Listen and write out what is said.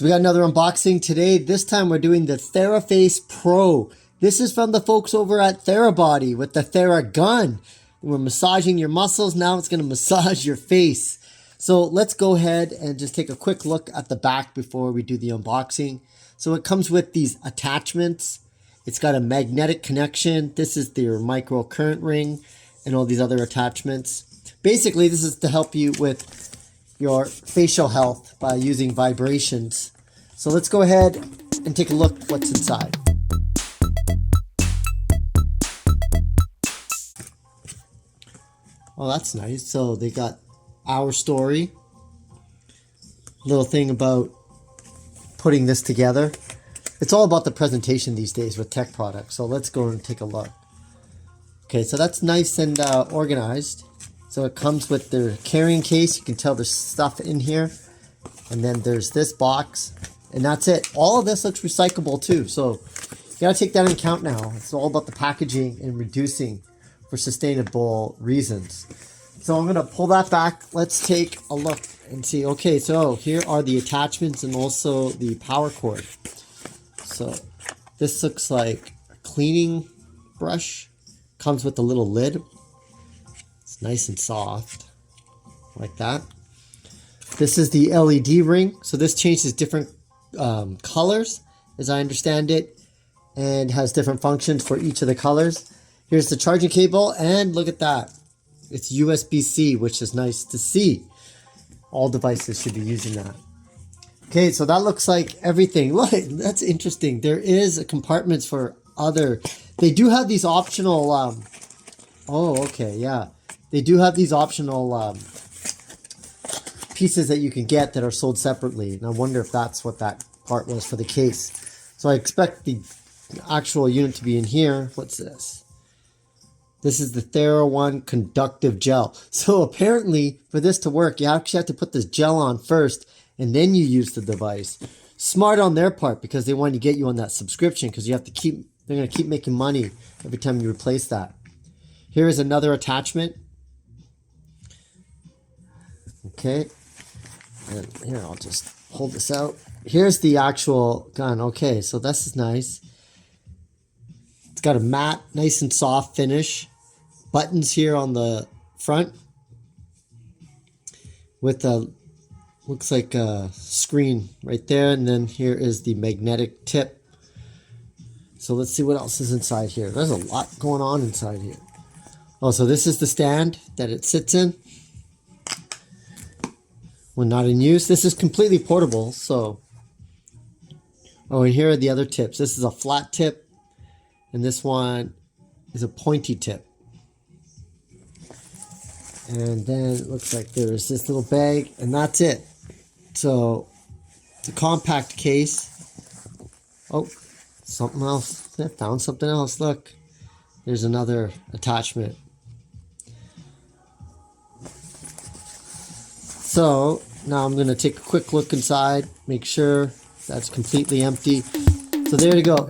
So we got another unboxing today. This time we're doing the TheraFace PRO. This is from the folks over at TheraBody with the TheraGun. We're massaging your muscles. Now it's going to massage your face. So let's go ahead and just take a quick look at the back before we do the unboxing. So it comes with these attachments. It's got a magnetic connection. This is their microcurrent ring and all these other attachments. Basically, this is to help you with your facial health by using vibrations. So let's go ahead and take a look what's inside. Oh, that's nice. So they got our story, little thing about putting this together. It's all about the presentation these days with tech products. So let's go and take a look. Okay, so that's nice and organized. So it comes with their carrying case. You can tell there's stuff in here. And then there's this box. And that's it. All of this looks recyclable too. So you gotta take that into account now. It's all about the packaging and reducing for sustainable reasons. So I'm gonna pull that back. Let's take a look and see. Okay, so here are the attachments and also the power cord. So this looks like a cleaning brush. Comes with a little lid. It's nice and soft, like that. This is the LED ring. So this changes different colors, as I understand it, and has different functions for each of the colors. Here's the charging cable, and look at that. It's USB-C, which is nice to see. All devices should be using that. Okay, so that looks like everything. Look, that's interesting. There is a compartments for other. They do have these optional. Oh, okay, yeah. They do have these optional pieces that you can get that are sold separately. And I wonder if that's what that part was for the case. So I expect the actual unit to be in here. What's this? This is the TheraGun Conductive Gel. So apparently for this to work, you actually have to put this gel on first and then you use the device. Smart on their part because they want to get you on that subscription because you have to keep, they're going to keep making money every time you replace that. Here is another attachment. Okay. And here, I'll just hold this out. Here's the actual gun. Okay, so this is nice. It's got a matte, nice and soft finish. Buttons here on the front with a, looks like a screen right there. And then here is the magnetic tip. So let's see what else is inside here. There's a lot going on inside here. Oh, so this is the stand that it sits in when not in use. This is completely portable, so. Oh, and here are the other tips. This is a flat tip, and this one is a pointy tip. And then it looks like there's this little bag, and that's it. So, it's a compact case. Oh, something else. I found something else. Look, there's another attachment. So now I'm going to take a quick look inside, make sure that's completely empty. So there you go.